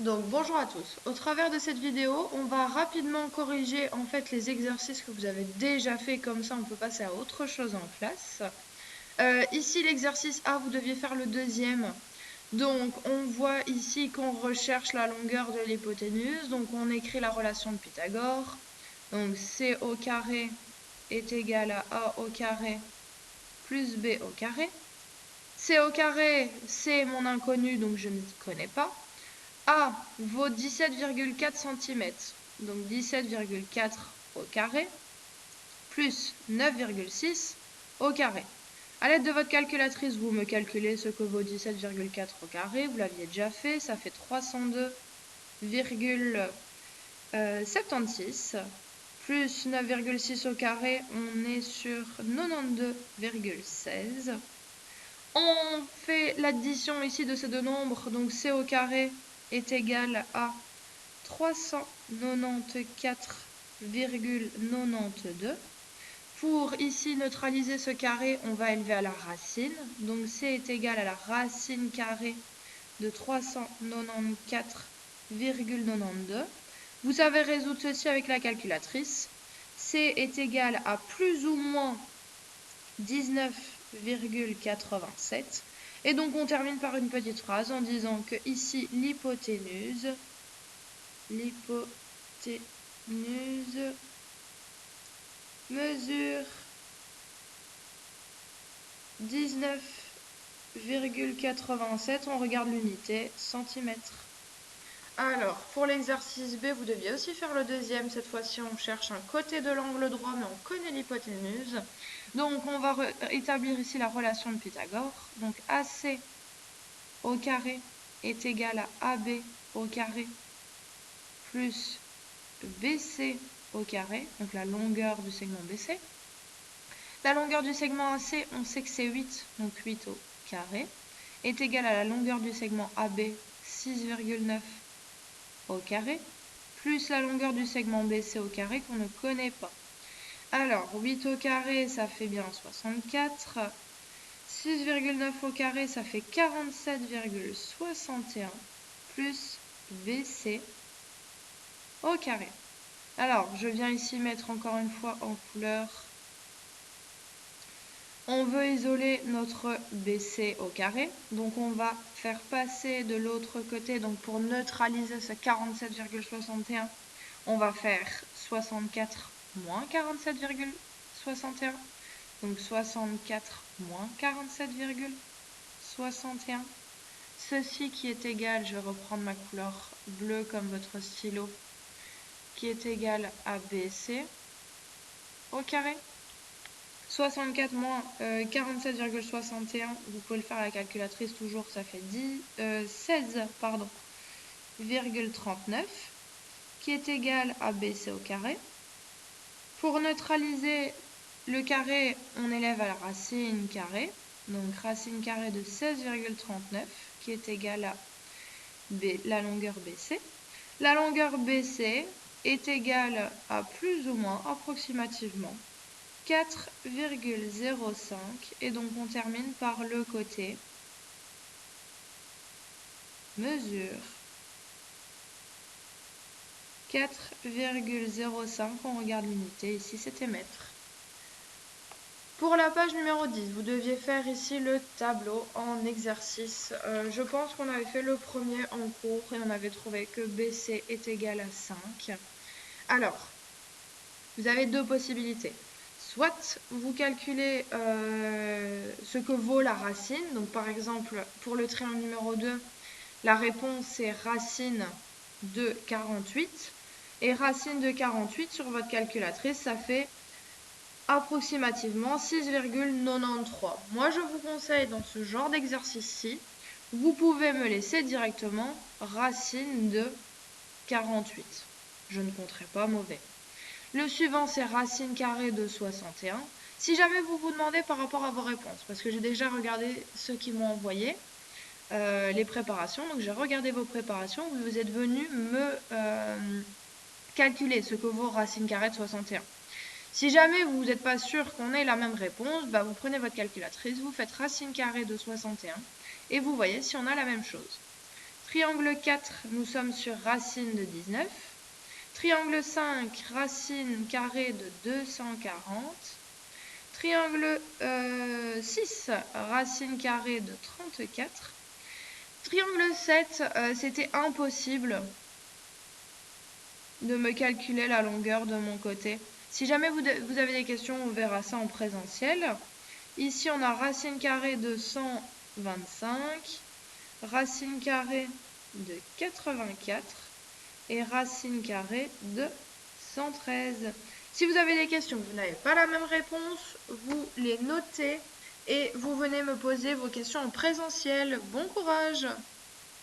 Donc bonjour à tous. Au travers de cette vidéo, on va rapidement corriger en fait les exercices que vous avez déjà fait, comme ça on peut passer à autre chose en classe. Ici l'exercice A, vous deviez faire le deuxième. Donc on voit ici qu'on recherche la longueur de l'hypoténuse. Donc on écrit la relation de Pythagore. Donc C au carré est égal à A au carré plus B au carré. C au carré, c'est mon inconnu, donc je ne connais pas. A vaut 17,4 cm, donc 17,4 au carré, plus 9,6 au carré. A l'aide de votre calculatrice, vous me calculez ce que vaut 17,4 au carré, vous l'aviez déjà fait, ça fait 302,76, plus 9,6 au carré, on est sur 92,16. On fait l'addition ici de ces deux nombres, donc C au carré est égal à 394,92. Pour ici neutraliser ce carré, on va élever à la racine. Donc C est égal à la racine carrée de 394,92. Vous savez résoudre ceci avec la calculatrice. C est égal à plus ou moins 19,87. Et donc on termine par une petite phrase en disant que ici l'hypoténuse mesure 19,87. On regarde l'unité, centimètres. Alors, pour l'exercice B, vous deviez aussi faire le deuxième. Cette fois-ci, on cherche un côté de l'angle droit, mais on connaît l'hypoténuse. Donc, on va établir ici la relation de Pythagore. Donc, AC au carré est égal à AB au carré plus BC au carré, donc la longueur du segment BC. La longueur du segment AC, on sait que c'est 8, donc 8 au carré, est égale à la longueur du segment AB, 6,9 au carré, plus la longueur du segment BC au carré qu'on ne connaît pas. Alors, 8 au carré, ça fait bien 64. 6,9 au carré, ça fait 47,61 plus BC au carré. Alors, je viens ici mettre encore une fois en couleur. On veut isoler notre BC au carré. Donc, on va faire passer de l'autre côté. Donc, pour neutraliser ce 47,61, on va faire 64 moins 47,61. Donc, 64 moins 47,61. Ceci qui est égal, je vais reprendre ma couleur bleue comme votre stylo, qui est égal à BC au carré. 64 moins 47,61, vous pouvez le faire à la calculatrice toujours, ça fait 16,39, qui est égal à BC au carré. Pour neutraliser le carré, on élève à la racine carrée, donc racine carrée de 16,39, qui est égal à la longueur BC. La longueur BC est égale à plus ou moins approximativement 4,05 et donc on termine par le côté mesure 4,05. On regarde l'unité, ici c'était mètres. Pour la page numéro 10, vous deviez faire ici le tableau en exercice. Je pense qu'on avait fait le premier en cours et on avait trouvé que BC est égal à 5. Alors, vous avez deux possibilités. Soit vous calculez ce que vaut la racine. Donc par exemple, pour le triangle numéro 2, la réponse est racine de 48. Et racine de 48 sur votre calculatrice, ça fait approximativement 6,93. Moi, je vous conseille dans ce genre d'exercice-ci, vous pouvez me laisser directement racine de 48. Je ne compterai pas mauvais. Le suivant, c'est racine carrée de 61. Si jamais vous vous demandez par rapport à vos réponses, parce que j'ai déjà regardé ceux qui m'ont envoyé les préparations, donc j'ai regardé vos préparations, vous êtes venu me calculer ce que vaut racine carrée de 61. Si jamais vous n'êtes pas sûr qu'on ait la même réponse, vous prenez votre calculatrice, vous faites racine carrée de 61 et vous voyez si on a la même chose. Triangle 4, nous sommes sur racine de 19. Triangle 5, racine carrée de 240. Triangle 6, racine carrée de 34. Triangle 7, c'était impossible de me calculer la longueur de mon côté. Si jamais vous avez des questions, on verra ça en présentiel. Ici, on a racine carrée de 125, racine carrée de 84 et racine carrée de 113. Si vous avez des questions, vous n'avez pas la même réponse, vous les notez et vous venez me poser vos questions en présentiel. Bon courage!